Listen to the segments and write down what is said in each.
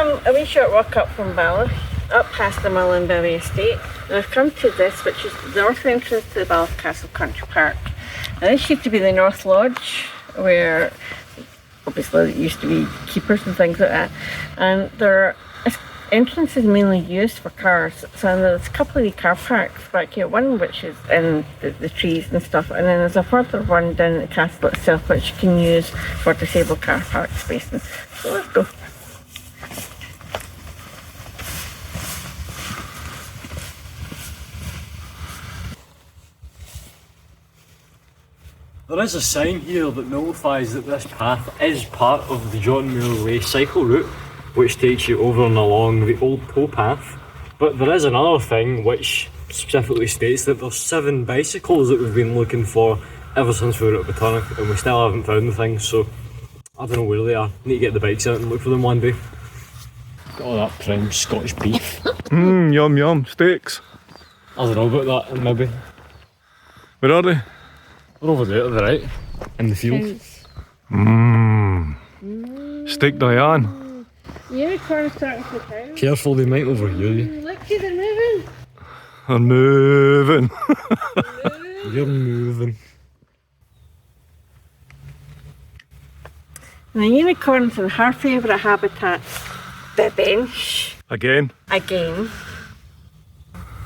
come a wee short walk up from Ballach, up past the Mullenberry Estate, and I've come to this, which is the north entrance to the Ballach Castle Country Park. Now this used to be the North Lodge, where obviously it used to be keepers and things like that, and their entrance is mainly used for cars. So there's a couple of wee car parks back here, one which is in the trees and stuff, and then there's a further one down at the castle itself which you can use for disabled car park space. So let's go. There is a sign here that notifies that this path is part of the John Muir Way cycle route, which takes you over and along the old towpath. But there is another thing which specifically states that there's 7 bicycles that we've been looking for ever since we were at Botanic, and we still haven't found the things, so I don't know where they are. Need to get the bikes out and look for them one day. Got all that prime Scottish beef. Yum yum, steaks. I don't know about that, maybe. Where are they? They're over there to the right, in the field. Steak Diane. Unicorn starting to town. Careful, they might overhear you. Look, they're moving. They're moving. You're moving. The unicorns and her favourite habitat, the bench. Again. Again.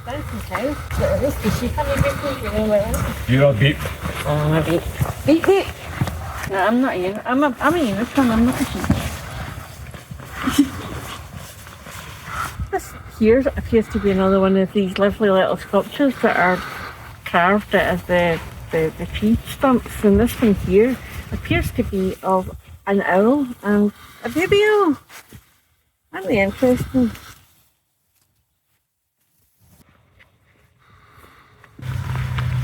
That's the cow. But this the sheep on the beep, you know like that. You're a beep. Oh, I'm a beep. Beep beep. No, I'm not a unicorn. I'm a unicorn, I'm not a sheep. This here appears to be another one of these lovely little sculptures that are carved out of the tree stumps, and this one here appears to be of an owl and a baby owl. That'd be interesting.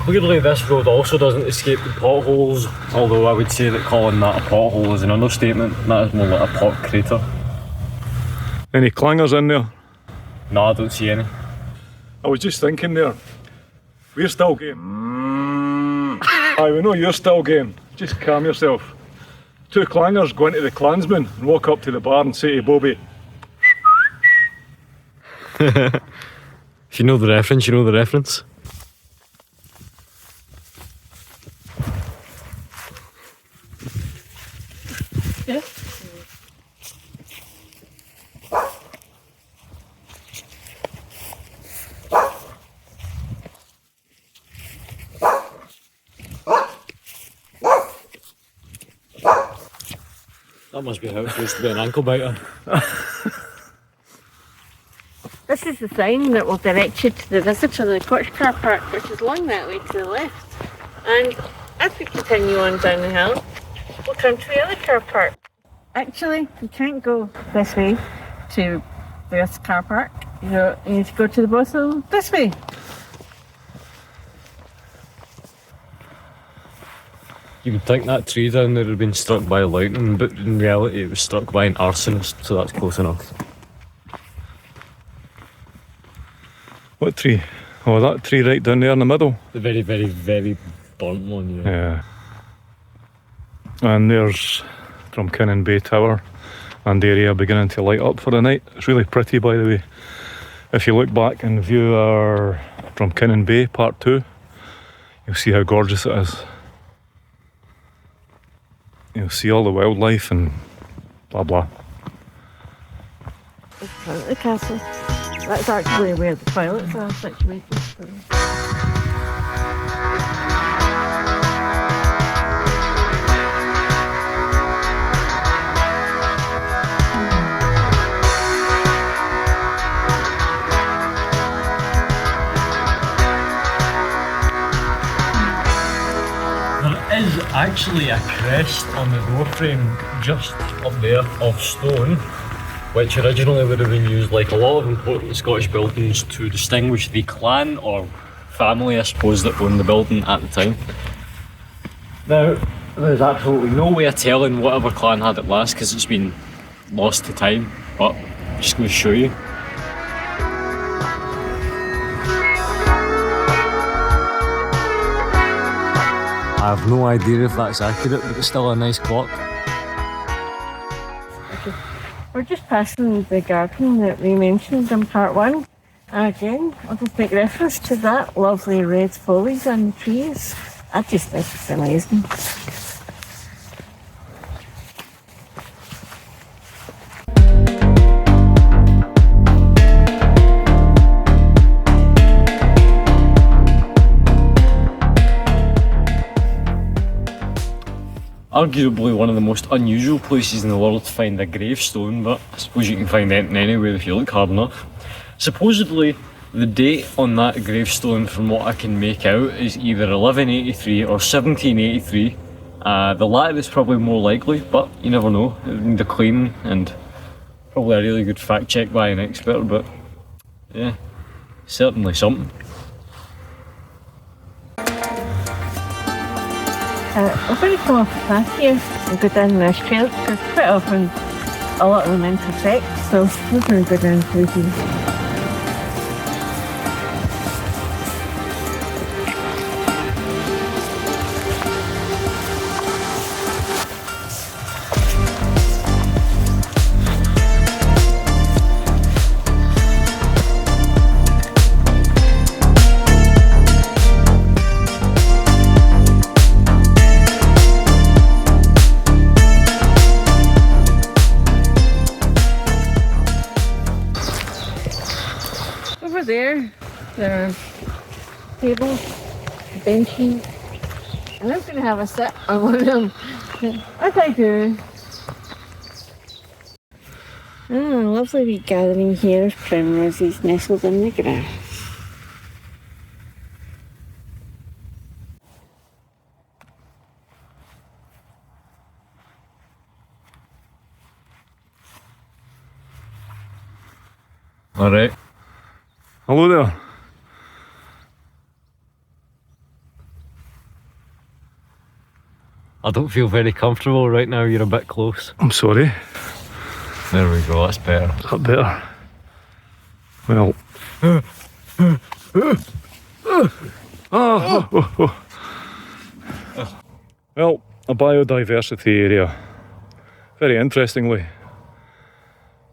Clearly this road also doesn't escape the potholes, although I would say that calling that a pothole is an understatement. That is more like a pot crater. Any clangers in there? No, I don't see any. I was just thinking there. We're still game. Aye, we know you're still game. Just calm yourself. 2 clangers go into the Klansman and walk up to the bar and say to Bobby, If you know the reference, you know the reference. Yeah. That must be how it feels to be an ankle biter. This is the sign that will direct you to the visitor of the Cottage Car Park, which is along that way to the left. And as we continue on down the hill, we'll come to the other car park. Actually, you can't go this way to this car park. You need to go to the bottom this way. You would think that tree down there had been struck by lightning, but in reality it was struck by an arsonist, so that's close enough. what tree? Oh, that tree right down there in the middle. The very, very, very burnt one, yeah. Yeah. And there's Drumkinnon Bay Tower and the area beginning to light up for the night. It's really pretty, by the way. If you look back and view our Drumkinnon Bay Part 2, you'll see how gorgeous it is. You'll see all the wildlife and blah blah. It's front of the castle. That's actually where the toilets are situated. There is actually a crest on the door frame just up there of stone, which originally would have been used like a lot of important Scottish buildings to distinguish the clan or family, I suppose, that owned the building at the time. Now, there's absolutely no way of telling whatever clan had it last because it's been lost to time, but I'm just going to show you. I have no idea if that's accurate, but it's still a nice clock. we're just passing the garden that we mentioned in part one. Again, I'll just make reference to that lovely red foliage on the trees. I just think it's amazing. Arguably one of the most unusual places in the world to find a gravestone, but I suppose you can find anything anywhere if you look hard enough. Supposedly, the date on that gravestone, from what I can make out, is either 1183 or 1783. The latter is probably more likely, but you never know. It would need a claim and probably a really good fact check by an expert, but yeah, certainly something. We're going to come off the path here and go down this trail because quite often a lot of them intersect, so we're going to go down through here. Over there are tables, benches, and I'm going to have a sit on one of them. As I do. Lovely wee gathering here of primroses nestled in the grass. Alright. Hello there. I don't feel very comfortable right now, you're a bit close. I'm sorry. There we go, that's better. Is that better? Well. Well, a biodiversity area. Very interestingly,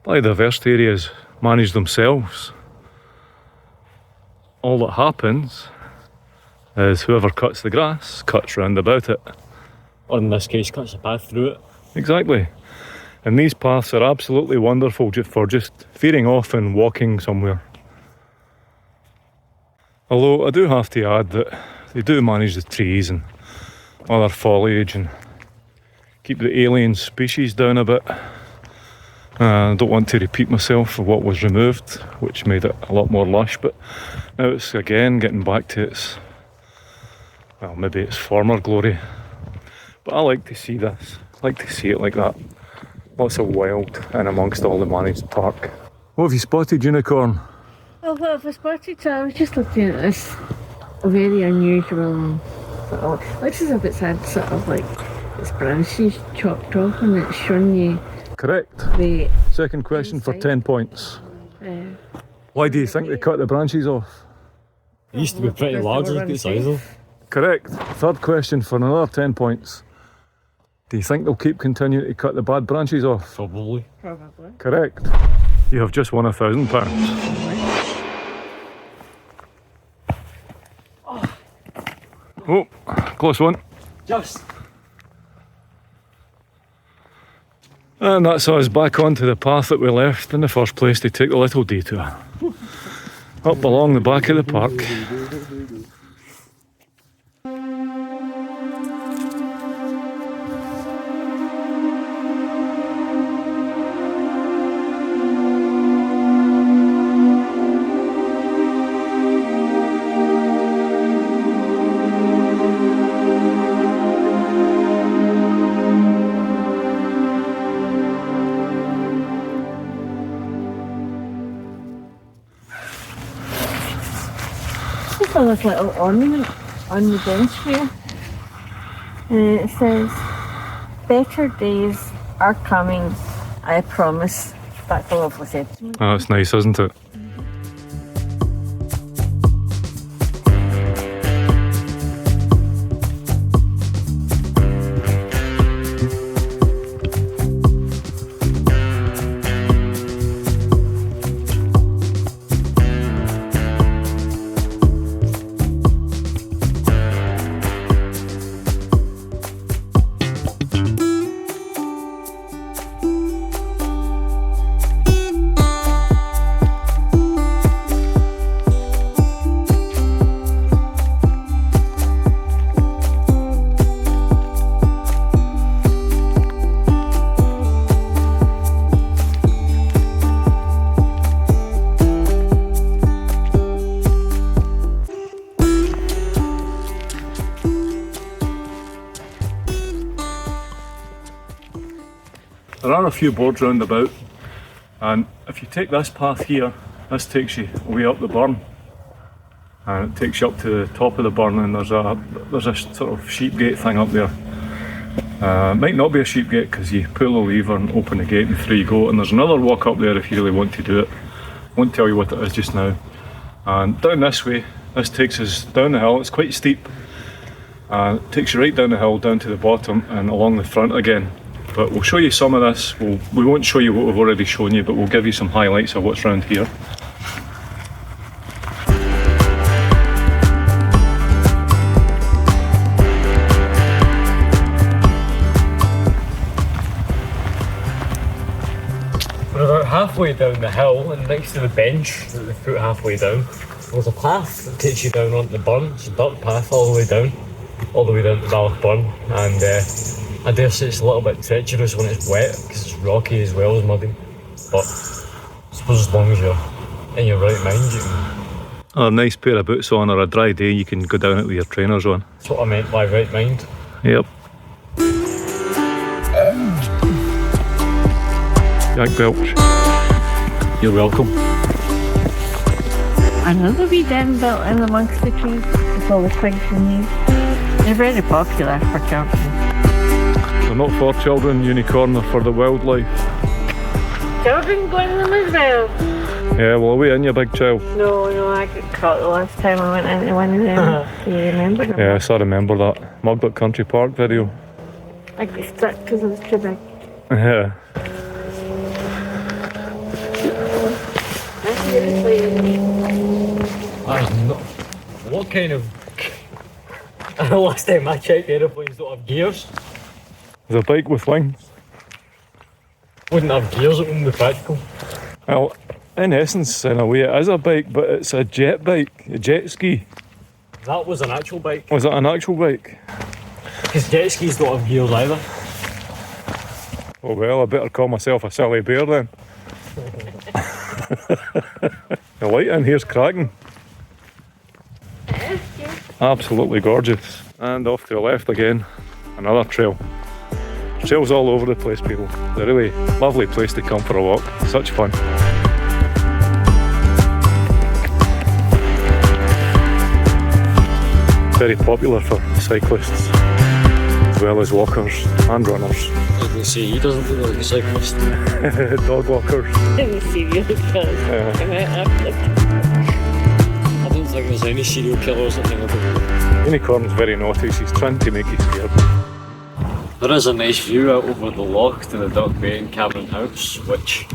biodiversity areas manage themselves. All that happens is whoever cuts the grass cuts round about it. Or in this case, cuts a path through it. Exactly. And these paths are absolutely wonderful for just veering off and walking somewhere. Although I do have to add that they do manage the trees and other foliage and keep the alien species down a bit. I don't want to repeat myself of what was removed, which made it a lot more lush, but now it's again getting back to its, well, maybe its former glory. But I like to see this. I like to see it like that. Lots of wild and amongst all the managed park. What have you spotted, Unicorn? Oh, what have I spotted? So I was just looking at this very unusual sort of, looks as if it's had sort of like its branches chopped off and it's shown you Correct. the Second question for inside. 10 points. uh, Why do you think they cut the branches off? It used to be pretty large, look at the size of it. Correct. Third question for another 10 points. Do you think they'll keep continuing to cut the bad branches off? Probably. probably. Correct. You have just won £1,000. Oh, close one. Just. And that's us back onto the path that we left in the first place to take the little detour. Up along the back of the park. Just saw this little ornament on the bench here. And it says, "Better days are coming, I promise." That's a lovely sentiment. Oh, that's nice, isn't it? There are a few boards round about, and if you take this path here, this takes you way up the burn, and it takes you up to the top of the burn, and there's a sort of sheep gate thing up there. It might not be a sheep gate because you pull the lever and open the gate and through you go, and there's another walk up there if you really want to do it. Won't tell you what it is just now. And down this way, this takes us down the hill. It's quite steep. It takes you right down the hill, down to the bottom and along the front again. But we'll show you some of this. We won't show you what we've already shown you, but we'll give you some highlights of what's around here. We're about halfway down the hill, and next to the bench that we put halfway down, there's a path that takes you down onto the burn. It's a dirt path all the way down to Balloch Burn, and I dare say it's a little bit treacherous when it's wet because it's rocky as well as muddy. But I suppose as long as you're in your right mind, you can. A nice pair of boots on, or a dry day, you can go down it with your trainers on. That's what I meant by right mind. Yep. Jack Belch. You're welcome. Another wee den built in amongst the trees with all the twigs and leaves. They're very popular for children. They're not for children, Unicorn, they're for the wildlife. Children go in them as well. Yeah, well, are we in, you big child? No, I got caught the last time I went into one of them. Do you remember them? Yes, I remember that Mugdock Country Park video. I got stuck because I was too big. Yeah. What kind of... Last time I checked, aeroplanes don't have gears. There's a bike with wings. Wouldn't have gears, it wouldn't be practical. Well, in essence, in a way, it is a bike, but it's a jet bike, a jet ski. That was an actual bike. Was it an actual bike? Because jet skis don't have gears either. Oh well, I better call myself a silly bear then. The light in here's cracking. Absolutely gorgeous. And off to the left again, another trail. Trails all over the place, people. It's a really lovely place to come for a walk. Such fun. Very popular for cyclists, as well as walkers and runners. I was going to say, he doesn't look like a cyclist. Dog walkers. Didn't see you because I don't think there's any serial killers that think about. Unicorn's very naughty, she's trying to make you scared. There is a nice view out over the loch to the Duck Bay and Cameron House, which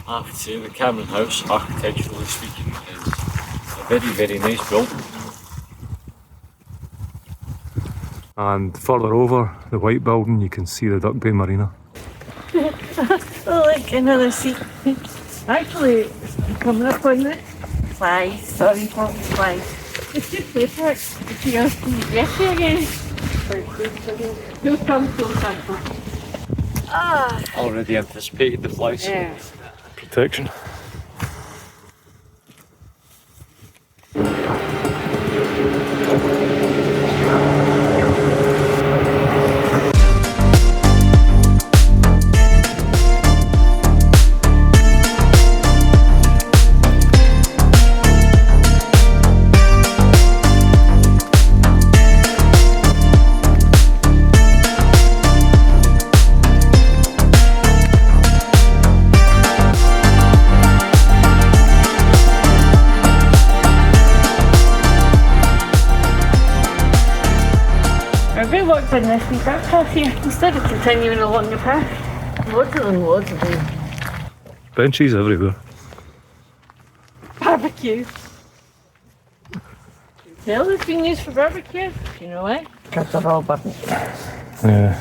I have to say the Cameron House, architecturally speaking, is a very, very nice building. And further over the white building you can see the Duck Bay Marina. Oh, look, another seat. Actually, coming up on it. Flies, sorry for flies. It's just paper. It's your dressy again. Who comes so simple? Ah, Already anticipated the flies. yeah. Protection. We walked in this wee dirt path here instead of continuing along the path. Loads of them. Benches everywhere. Barbecue. Well, it's been used for barbecue. Do you know why? Because they're all burnt. Yeah.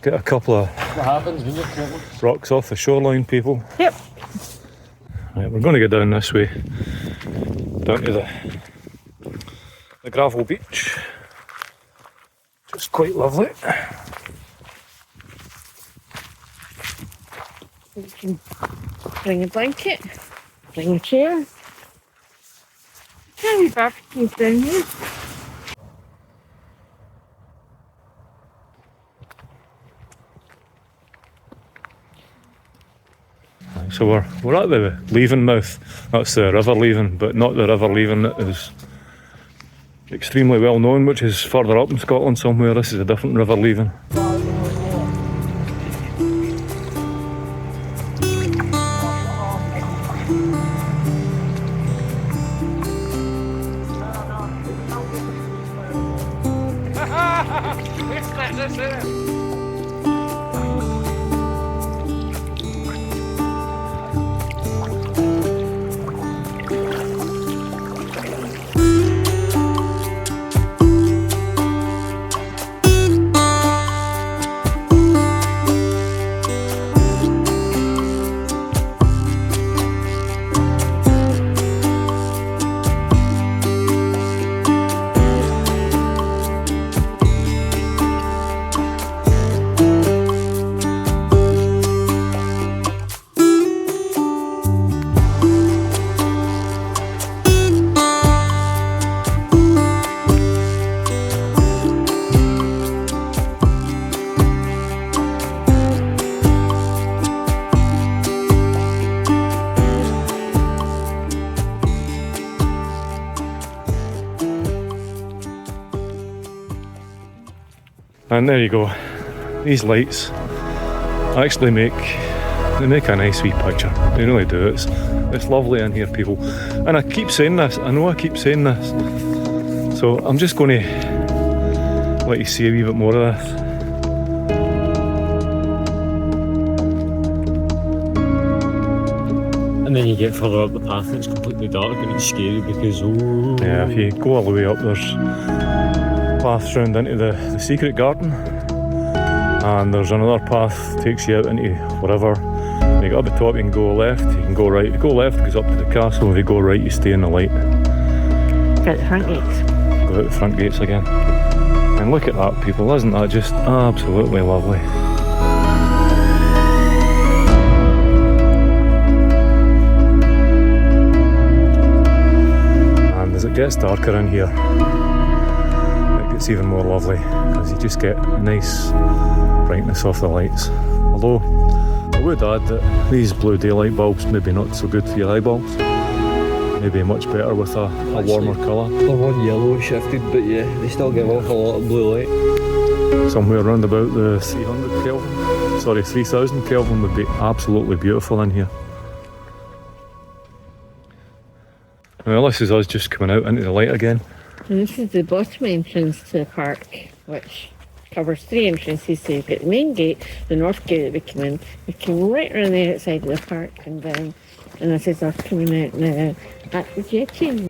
Get a couple of What happens when you're killed? rocks off the shoreline, people. Yep. Right, we're going to go down this way, down to the gravel beach. It's quite lovely. You can bring a blanket, bring a chair. Can we barbecue down here? So we're at the Leven mouth. That's the river Leven, but not the river Leven that is extremely well known, which is further up in Scotland somewhere. This is a different river Leven. And there you go. These lights actually make a nice wee picture. They really do. It's lovely in here, people. And I keep saying this. I know I keep saying this. So I'm just going to let you see a wee bit more of this. And then you get further up the path and it's completely dark and it's scary because Yeah, if you go all the way up, there's paths round into the secret garden, and there's another path takes you out into whatever. When you get up the top, you can go left, you can go right. If you go left, it goes up to the castle. If you go right, you stay in the light. Got the front gates. Go out the front gates again. And look at that, people. Isn't that just absolutely lovely? And as it gets darker in here, it's even more lovely because you just get nice brightness off the lights. Although I would add that these blue daylight bulbs maybe not so good for your eyeballs. Maybe much better with a warmer colour. They're one yellow shifted, but yeah, they still give off a lot of blue light. Somewhere around about the 3000 Kelvin would be absolutely beautiful in here. Well, this is us just coming out into the light again. And this is the bottom entrance to the park, which covers 3 entrances. So you've got the main gate, the north gate that we came in. We came right around the outside of the park and this is us coming out now at the jetty.